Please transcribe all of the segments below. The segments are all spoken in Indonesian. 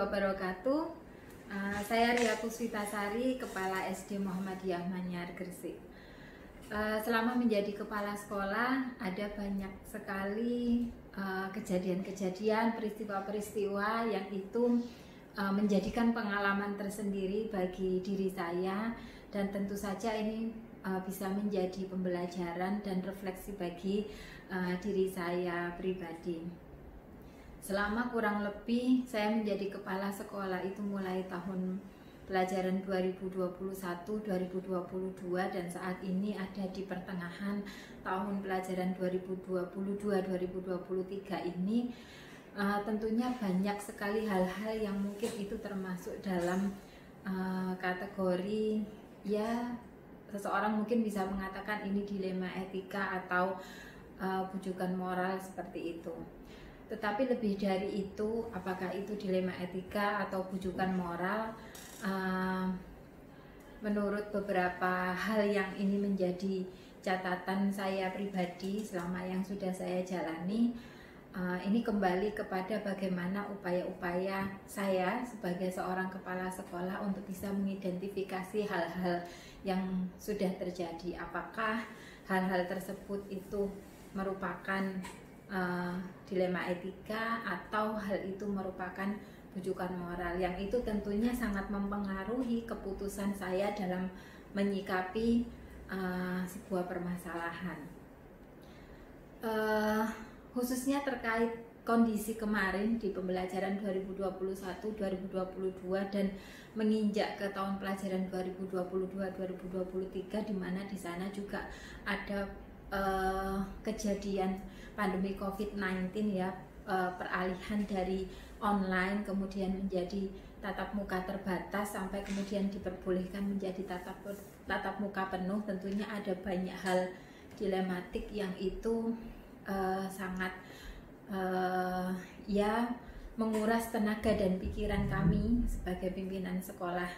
wabarakatuh. Saya Ria Puspitasari, Kepala SD Muhammadiyah Manyar, Gresik. Selama menjadi kepala sekolah, ada banyak sekali kejadian-kejadian, peristiwa-peristiwa yang itu menjadikan pengalaman tersendiri bagi diri saya, dan tentu saja ini bisa menjadi pembelajaran dan refleksi bagi diri saya pribadi. Selama kurang lebih saya menjadi kepala sekolah itu mulai tahun pelajaran 2021-2022, dan saat ini ada di pertengahan tahun pelajaran 2022-2023 ini. Tentunya banyak sekali hal-hal yang mungkin itu termasuk dalam kategori, ya, seseorang mungkin bisa mengatakan ini dilema etika atau bujukan moral seperti itu. Tetapi lebih dari itu, apakah itu dilema etika atau bujukan moral, menurut beberapa hal yang ini menjadi catatan saya pribadi selama yang sudah saya jalani, ini kembali kepada bagaimana upaya-upaya saya sebagai seorang kepala sekolah untuk bisa mengidentifikasi hal-hal yang sudah terjadi. Apakah hal-hal tersebut itu merupakan dilema etika atau hal itu merupakan bujukan moral, yang itu tentunya sangat mempengaruhi keputusan saya dalam menyikapi sebuah permasalahan. Khususnya terkait kondisi kemarin di pembelajaran 2021-2022 dan menginjak ke tahun pelajaran 2022-2023, di mana di sana juga ada kejadian pandemi COVID-19, ya, peralihan dari online kemudian menjadi tatap muka terbatas sampai kemudian diperbolehkan menjadi tatap muka penuh. Tentunya ada banyak hal dilematik yang itu sangat ya menguras tenaga dan pikiran kami sebagai pimpinan sekolah.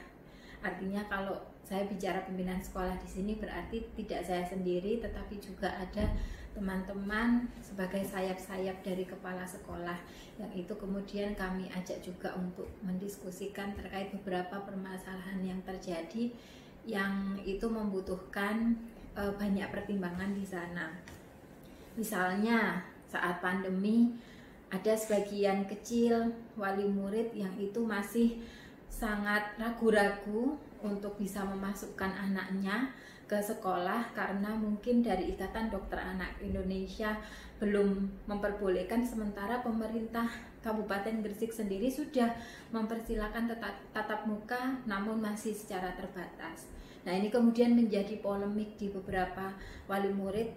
Artinya kalau saya bicara pimpinan sekolah di sini berarti tidak saya sendiri, tetapi juga ada teman-teman sebagai sayap-sayap dari kepala sekolah, yang itu kemudian kami ajak juga untuk mendiskusikan terkait beberapa permasalahan yang terjadi, yang itu membutuhkan banyak pertimbangan di sana. Misalnya saat pandemi, ada sebagian kecil wali murid yang itu masih sangat ragu-ragu untuk bisa memasukkan anaknya ke sekolah karena mungkin dari Ikatan Dokter Anak Indonesia belum memperbolehkan, sementara pemerintah Kabupaten Gresik sendiri sudah mempersilahkan tatap muka namun masih secara terbatas. Nah, ini kemudian menjadi polemik di beberapa wali murid,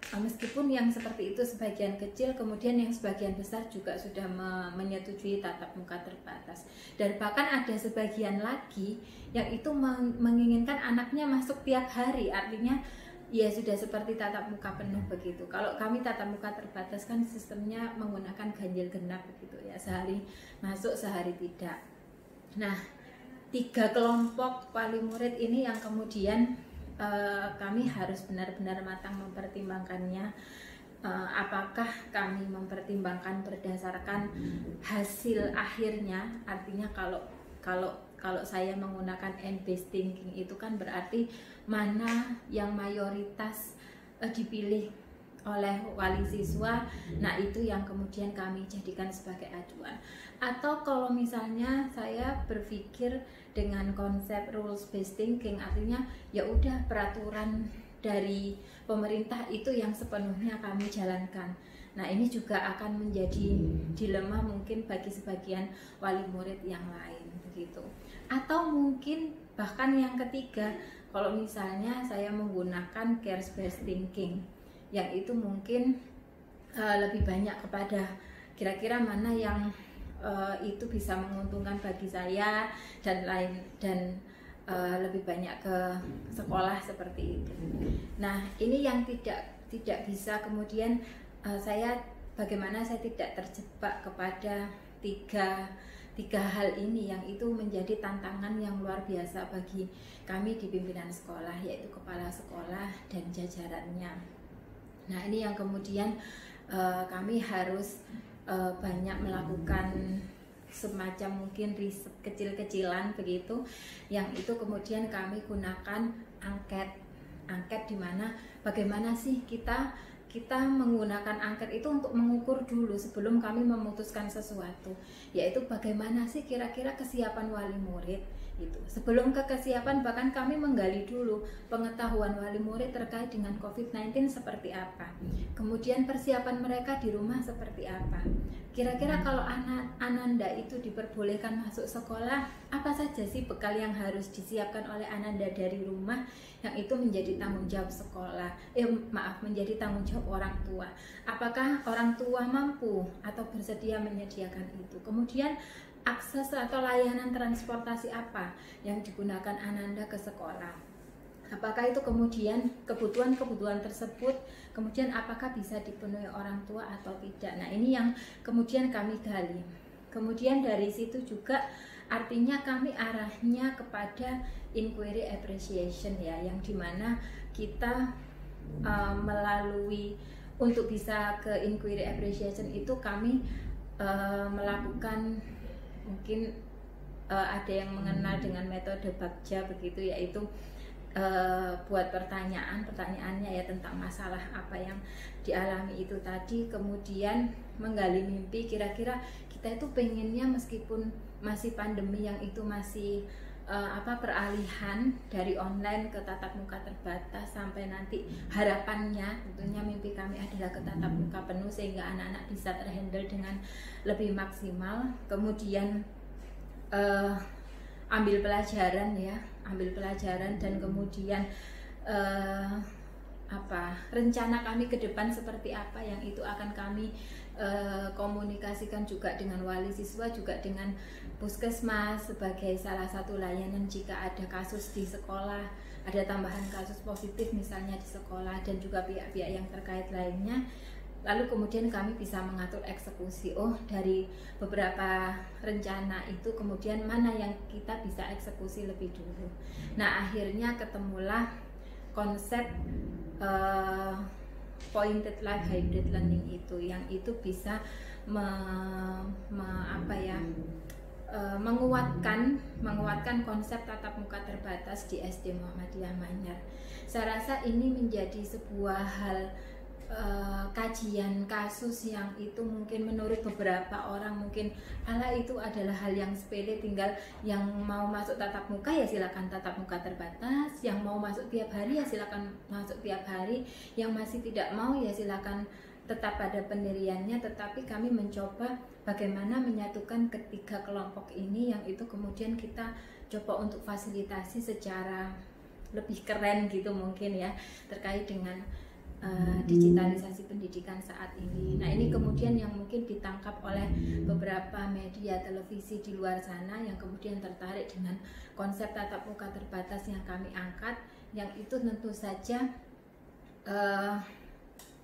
meskipun yang seperti itu sebagian kecil, kemudian yang sebagian besar juga sudah menyetujui tatap muka terbatas. Dan bahkan ada sebagian lagi yang itu menginginkan anaknya masuk tiap hari, artinya ya sudah seperti tatap muka penuh begitu. Kalau kami tatap muka terbatas kan sistemnya menggunakan ganjil genap begitu, ya, sehari masuk sehari tidak. Nah, 3 kelompok wali murid ini yang kemudian kami harus benar-benar matang mempertimbangkannya. Apakah kami mempertimbangkan berdasarkan hasil akhirnya, artinya kalau saya menggunakan end-based thinking itu kan berarti mana yang mayoritas dipilih oleh wali siswa. Nah, itu yang kemudian kami jadikan sebagai acuan. Atau kalau misalnya saya berpikir dengan konsep rules based thinking, artinya ya udah peraturan dari pemerintah itu yang sepenuhnya kami jalankan. Nah, ini juga akan menjadi dilema mungkin bagi sebagian wali murid yang lain begitu. Atau mungkin bahkan yang ketiga, kalau misalnya saya menggunakan care based thinking, yang itu mungkin lebih banyak kepada kira-kira mana yang itu bisa menguntungkan bagi saya dan lain, dan lebih banyak ke sekolah seperti itu. Nah, ini yang tidak bisa kemudian bagaimana saya tidak terjebak kepada tiga hal ini, yang itu menjadi tantangan yang luar biasa bagi kami di pimpinan sekolah, yaitu kepala sekolah dan jajarannya. Nah, ini yang kemudian kami harus banyak melakukan semacam mungkin riset kecil-kecilan begitu, yang itu kemudian kami gunakan angket di mana bagaimana sih kita menggunakan angket itu untuk mengukur dulu sebelum kami memutuskan sesuatu, yaitu bagaimana sih kira-kira kesiapan wali murid itu. Sebelum ke kesiapan, bahkan kami menggali dulu pengetahuan wali murid terkait dengan COVID-19 seperti apa, kemudian persiapan mereka di rumah seperti apa. Kira-kira kalau Ananda itu diperbolehkan masuk sekolah, apa saja sih bekal yang harus disiapkan oleh Ananda dari rumah, yang itu menjadi tanggung jawab sekolah, menjadi tanggung jawab orang tua. Apakah orang tua mampu atau bersedia menyediakan itu? Kemudian akses atau layanan transportasi apa yang digunakan Ananda ke sekolah? Apakah itu kemudian kebutuhan tersebut kemudian apakah bisa dipenuhi orang tua atau tidak? Nah, ini yang kemudian kami gali. Kemudian dari situ juga artinya kami arahnya kepada inquiry appreciation ya, yang dimana kita melalui untuk bisa ke inquiry appreciation itu kami melakukan mungkin ada yang mengenal dengan metode Bagja begitu, yaitu buat pertanyaannya ya tentang masalah apa yang dialami itu tadi, kemudian menggali mimpi kira-kira kita itu pengennya meskipun masih pandemi yang itu masih peralihan dari online ke tatap muka terbatas sampai nanti harapannya tentunya mimpi kami adalah ke tatap muka penuh sehingga anak-anak bisa terhandle dengan lebih maksimal. Kemudian ambil pelajaran dan kemudian rencana kami ke depan seperti apa yang itu akan kami komunikasikan juga dengan wali siswa, juga dengan puskesmas sebagai salah satu layanan jika ada kasus di sekolah, ada tambahan kasus positif misalnya di sekolah, dan juga pihak-pihak yang terkait lainnya. Lalu kemudian kami bisa mengatur eksekusi. Dari beberapa rencana itu kemudian mana yang kita bisa eksekusi lebih dulu. Nah, akhirnya ketemulah konsep pointed life hybrid learning itu, yang itu bisa menguatkan konsep tatap muka terbatas di SD Muhammadiyah Manyar. Saya rasa ini menjadi sebuah hal kajian kasus yang itu mungkin menurut beberapa orang mungkin itu adalah hal yang sepele, tinggal yang mau masuk tatap muka ya silakan tatap muka terbatas, yang mau masuk tiap hari ya silakan masuk tiap hari, yang masih tidak mau ya silakan tetap pada pendiriannya. Tetapi kami mencoba bagaimana menyatukan ketiga kelompok ini, yang itu kemudian kita coba untuk fasilitasi secara lebih keren gitu mungkin ya, terkait dengan digitalisasi pendidikan saat ini. Nah, ini kemudian yang mungkin ditangkap oleh beberapa media televisi di luar sana yang kemudian tertarik dengan konsep tatap muka terbatas yang kami angkat, yang itu tentu saja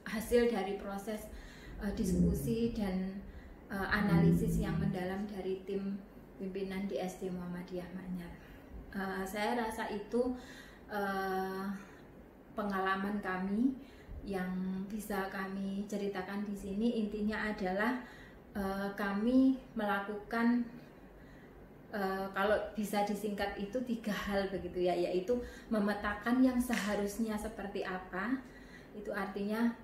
hasil dari proses diskusi dan analisis yang mendalam dari tim pimpinan di SD Muhammadiyah Manyar. Saya rasa itu pengalaman kami yang bisa kami ceritakan di sini. Intinya adalah kami melakukan kalau bisa disingkat itu 3 hal begitu ya, yaitu memetakan yang seharusnya seperti apa. Itu artinya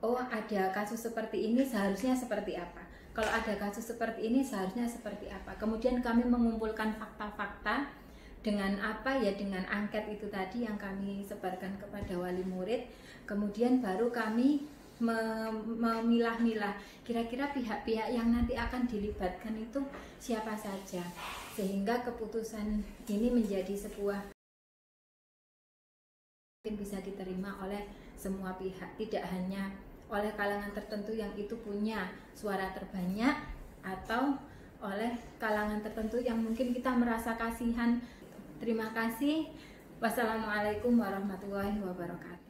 ada kasus seperti ini seharusnya seperti apa, kalau ada kasus seperti ini seharusnya seperti apa. Kemudian kami mengumpulkan fakta-fakta dengan dengan angket itu tadi yang kami sebarkan kepada wali murid. Kemudian baru kami memilah-milah kira-kira pihak-pihak yang nanti akan dilibatkan itu siapa saja, sehingga keputusan ini menjadi sebuah mungkin bisa diterima oleh semua pihak, tidak hanya oleh kalangan tertentu yang itu punya suara terbanyak, atau oleh kalangan tertentu yang mungkin kita merasa kasihan. Terima kasih. Wassalamualaikum warahmatullahi wabarakatuh.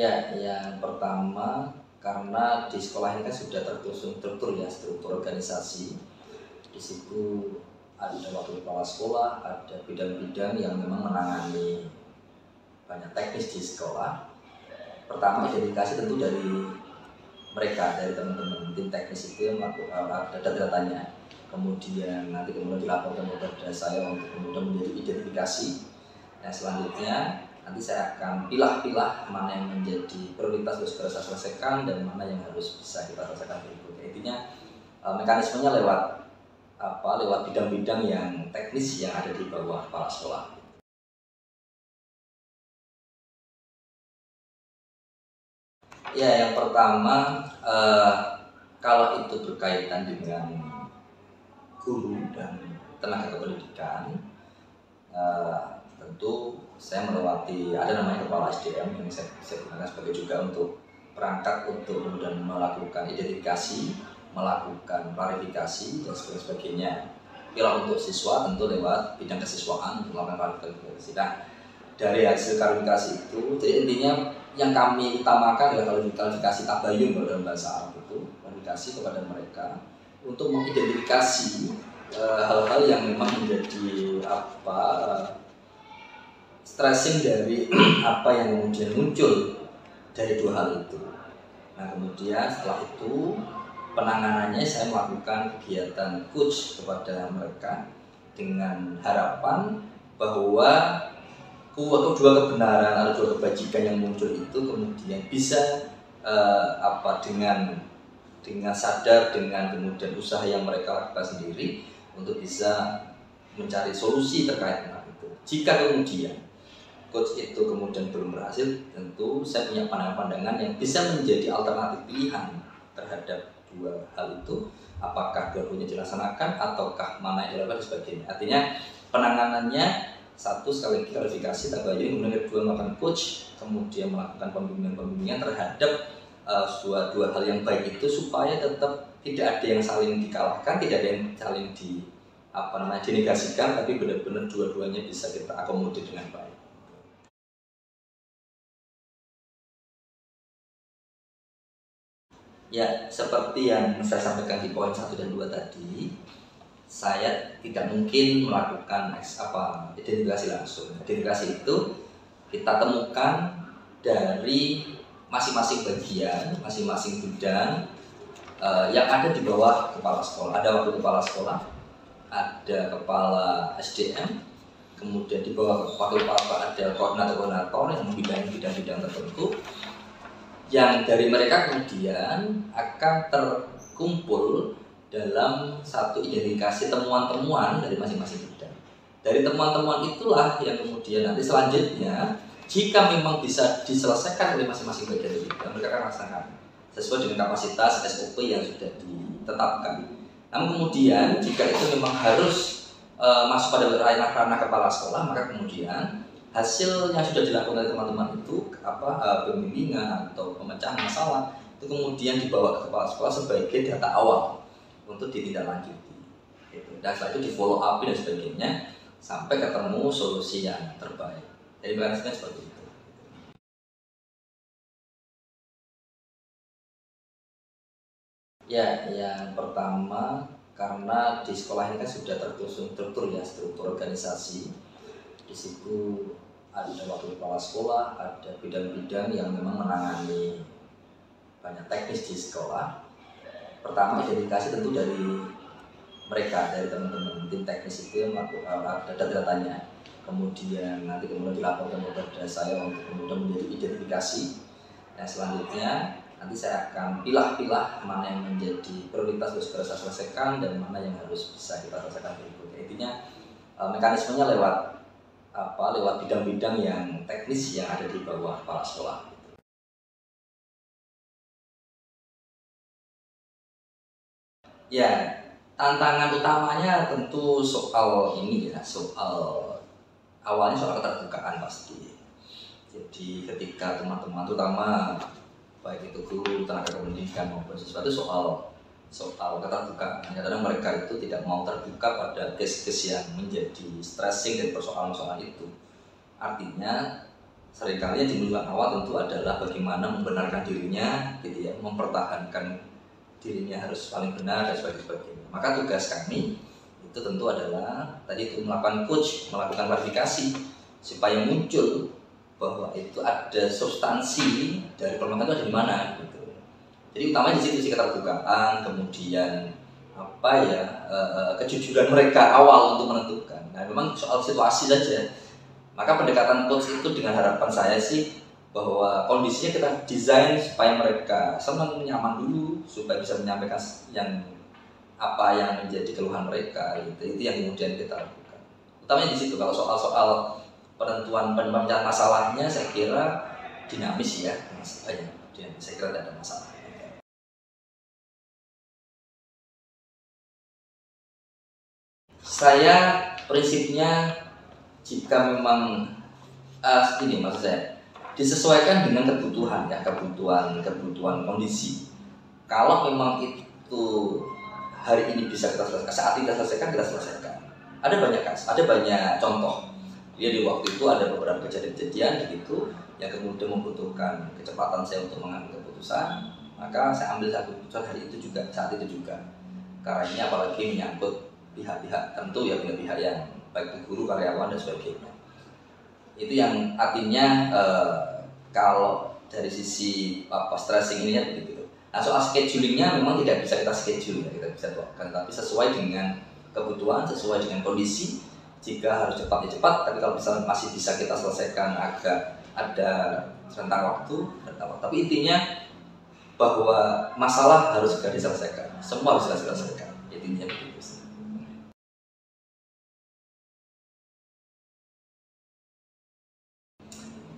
Ya, yang pertama karena di sekolah ini kan sudah tersusun struktur ya, struktur organisasi. Di situ ada wakil kepala sekolah, ada bidang-bidang yang memang menangani banyak teknis di sekolah. Pertama identifikasi tentu dari mereka, dari teman-teman tim teknis itu yang melakukan data-datanya. Kemudian dilaporkan kepada saya untuk kemudian menjadi identifikasi. Nah selanjutnya nanti saya akan pilah-pilah mana yang menjadi prioritas harus segera saya selesaikan dan mana yang harus bisa kita selesaikan berikutnya. Intinya mekanismenya lewat bidang-bidang yang teknis yang ada di bawah kepala sekolah. Ya, yang pertama kalau itu berkaitan dengan guru dan tenaga kependidikan, tentu saya melewati ada namanya kepala SDM yang saya gunakan sebagai juga untuk perangkat untuk kemudian melakukan identifikasi, melakukan klarifikasi dan sebagainya. Bila untuk siswa tentu lewat bidang kesiswaan untuk melakukan klarifikasi. Nah, dari hasil klarifikasi itu, jadi intinya yang kami utamakan adalah klarifikasi tabayun dalam bahasa Arab itu, klarifikasi kepada mereka untuk mengidentifikasi hal-hal yang memang menjadi stressing dari apa yang kemudian muncul dari dua hal itu. Nah kemudian setelah itu penanganannya saya melakukan kegiatan coach kepada mereka dengan harapan bahwa kedua kebenaran atau dua kebajikan yang muncul itu kemudian bisa dengan sadar, dengan kemudian usaha yang mereka lakukan sendiri untuk bisa mencari solusi terkait dengan itu. Jika kemudian coach itu kemudian belum berhasil, tentu saya punya pandangan-pandangan yang bisa menjadi alternatif pilihan terhadap dua hal itu, apakah dua-duanya dilaksanakan ataukah mana yang dilakukan dan sebagainya. Artinya penanganannya satu sekali lagi klarifikasi tabayun, kemudian kedua melakukan coach, kemudian melakukan pembimbingan terhadap dua hal yang baik itu supaya tetap tidak ada yang saling dikalahkan, tidak ada yang saling dinegasikan, tapi benar-benar dua-duanya bisa kita akomodir dengan baik. Ya, seperti yang saya sampaikan di poin 1 dan 2 tadi, saya tidak mungkin melakukan identifikasi langsung. Identifikasi itu kita temukan dari masing-masing bagian, masing-masing bidang yang ada di bawah kepala sekolah. Ada wakil kepala sekolah, ada kepala SDM, kemudian di bawah wakil kepala ada koordinator-koordinator yang membidangi bidang-bidang tertentu, yang dari mereka kemudian akan terkumpul dalam satu identifikasi temuan-temuan dari masing-masing bidang. Dari temuan-temuan itulah yang kemudian nanti selanjutnya jika memang bisa diselesaikan oleh masing-masing bagian bidang, mereka akan laksanakan sesuai dengan kapasitas SOP yang sudah ditetapkan. Namun kemudian jika itu memang harus masuk pada ranah kepala sekolah, maka kemudian hasil yang sudah dilakukan oleh teman-teman itu pembimbingan atau pemecahan masalah itu kemudian dibawa ke kepala sekolah sebagai data awal untuk ditindaklanjuti. Dan setelah itu di follow up dan sebagainya sampai ketemu solusi yang terbaik. Jadi mekanisme seperti itu. Ya, yang pertama karena di sekolah ini kan sudah tersusun struktur ya, struktur organisasi. Di situ ada wakil kepala sekolah, ada bidang-bidang yang memang menangani banyak teknis di sekolah. Pertama identifikasi tentu dari mereka, dari teman-teman tim teknis itu yang melakukan data-datanya. Kemudian dilaporkan kepada saya untuk kemudian menjadi identifikasi. Nah selanjutnya nanti saya akan pilah-pilah mana yang menjadi prioritas harus segera saya selesaikan dan mana yang harus bisa kita selesaikan berikutnya. Intinya mekanismenya lewat bidang-bidang yang teknis yang ada di bawah kepala sekolah. Ya, tantangan utamanya tentu soal ini ya, awalnya soal keterbukaan pasti. Jadi ketika teman-teman terutama baik itu guru, tenaga pendidikan maupun siswa itu soal keterbukaan. Kadang mereka itu tidak mau terbuka pada case-case yang menjadi stressing dari persoalan-persoalan itu. Artinya seringkali yang dimulai awal tentu adalah bagaimana membenarkan dirinya, gitu ya, mempertahankan dirinya harus paling benar dan sebagainya. Maka tugas kami itu tentu adalah tadi itu melakukan coach, melakukan klarifikasi supaya muncul bahwa itu ada substansi dari permasalahan itu ada di mana, gitu. Jadi utamanya di situ sih keterbukaan, kemudian kejujuran mereka awal untuk menentukan. Nah, memang soal situasi saja. Maka pendekatan coach itu dengan harapan saya sih bahwa kondisinya kita desain supaya mereka senang, nyaman dulu, supaya bisa menyampaikan apa yang menjadi keluhan mereka. Itu yang kemudian kita lakukan. Utamanya di situ. Kalau soal penentuan pemecahan masalahnya, saya kira dinamis ya, masalahnya. Saya kira tidak ada masalah. Saya prinsipnya jika memang ini maksud saya disesuaikan dengan kebutuhan ya, kebutuhan kondisi. Kalau memang itu hari ini bisa kita selesaikan, saat kita selesaikan kita selesaikan. Ada banyak contoh. Dia di waktu itu ada beberapa kejadian begitu yang kemudian membutuhkan kecepatan saya untuk mengambil keputusan, maka saya ambil satu keputusan hari itu juga, saat itu juga. Karena ini apalagi menyangkut pihak-pihak tentu ya, pihak-pihak yang baik itu guru, karyawan dan sebagainya. Itu yang artinya kalau dari sisi stressing ininya begitu. Nah, soal schedulingnya memang tidak bisa kita schedule ya, kita bisa tuangkan, tapi sesuai dengan kebutuhan, sesuai dengan kondisi. Jika harus cepat ya cepat, tapi kalau misalnya masih bisa kita selesaikan agak ada rentang waktu. Tapi intinya bahwa masalah harus segera diselesaikan, semua harus diselesaikan. Intinya begitu.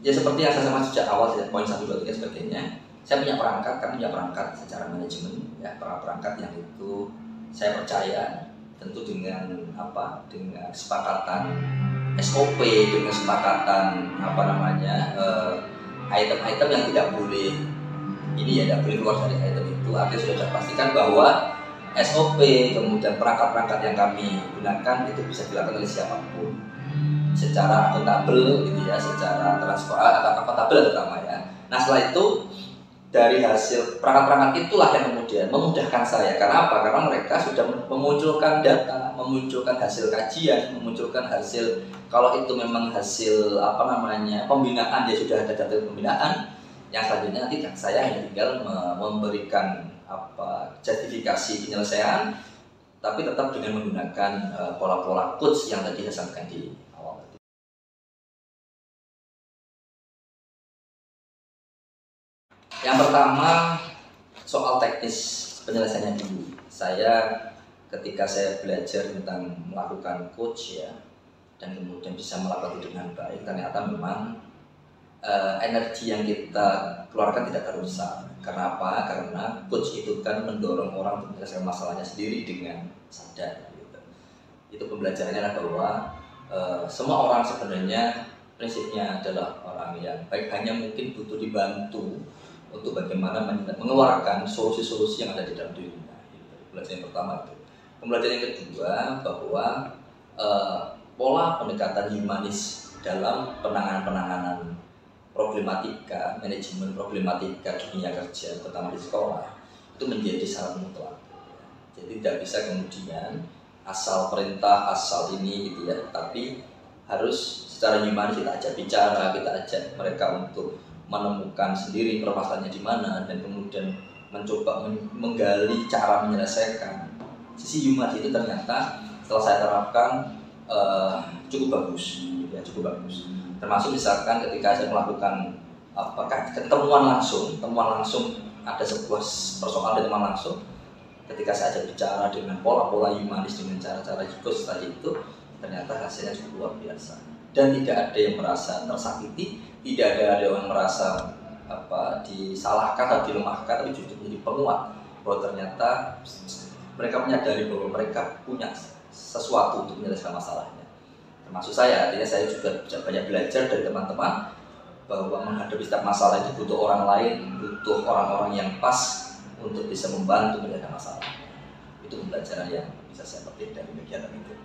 Ya seperti yang saya sampaikan sejak awal, poin 1, 2, 3 sebagainya. Saya punya perangkat, kami punya perangkat secara manajemen, ya perangkat yang itu saya percaya tentu dengan dengan kesepakatan SOP, dengan kesepakatan item-item yang tidak boleh tidak boleh keluar dari item itu. Artinya sudah saya pastikan bahwa SOP kemudian perangkat-perangkat yang kami gunakan itu bisa dilakukan oleh siapapun secara akuntabel gitu ya, secara transparan atau akuntabel terutama ya. Nah setelah itu dari hasil perangkat-perangkat itulah yang kemudian memudahkan saya. Karena apa? Karena mereka sudah memunculkan data, memunculkan hasil kajian, memunculkan hasil, kalau itu memang hasil pembinaan, dia sudah ada data pembinaan. Yang selanjutnya nanti saya hanya tinggal memberikan justifikasi penyelesaian, tapi tetap dengan menggunakan pola-pola coach yang tadi saya sampaikan di awal. Yang pertama soal teknis penyelesaiannya dulu. Ketika saya belajar tentang melakukan coach ya, dan kemudian bisa melakukan itu dengan baik, ternyata memang energi yang kita keluarkan tidak terlalu besar. Karena apa? Karena coach itu kan mendorong orang untuk menyelesaikan masalahnya sendiri dengan sadar. Gitu. Itu pembelajarannya adalah bahwa semua orang sebenarnya prinsipnya adalah orang yang baik, hanya mungkin butuh dibantu untuk bagaimana mengeluarkan solusi-solusi yang ada di dalam dirinya. Pembelajaran yang pertama itu. Pembelajaran yang kedua bahwa pola pendekatan humanis dalam penanganan problematika, manajemen problematika dunia kerja, terutama di sekolah, itu menjadi syarat mutlak. Jadi tidak bisa kemudian asal perintah, asal ini gitu ya, tapi harus secara humanis kita ajak bicara, kita ajak mereka untuk menemukan sendiri permasalahannya di mana, dan kemudian mencoba menggali cara menyelesaikan. Sisi humanis itu ternyata setelah saya terapkan cukup bagus, ya, cukup bagus. Termasuk misalkan ketika saya melakukan temuan langsung ada sebuah persoalan temuan langsung, ketika saya ajak bicara dengan pola-pola humanis, dengan cara-cara coach tadi itu, ternyata hasilnya cukup luar biasa. Dan tidak ada yang merasa tersakiti, tidak ada yang merasa disalahkan atau dilemahkan, tapi justru menjadi penguat bahwa ternyata mereka menyadari bahwa mereka punya sesuatu untuk menyelesaikan masalahnya. Termasuk saya, artinya saya juga banyak belajar dari teman-teman bahwa menghadapi setiap masalah itu butuh orang lain, butuh orang-orang yang pas untuk bisa membantu menyelesaikan masalah. Itu pembelajaran yang bisa saya petik dari kegiatan itu.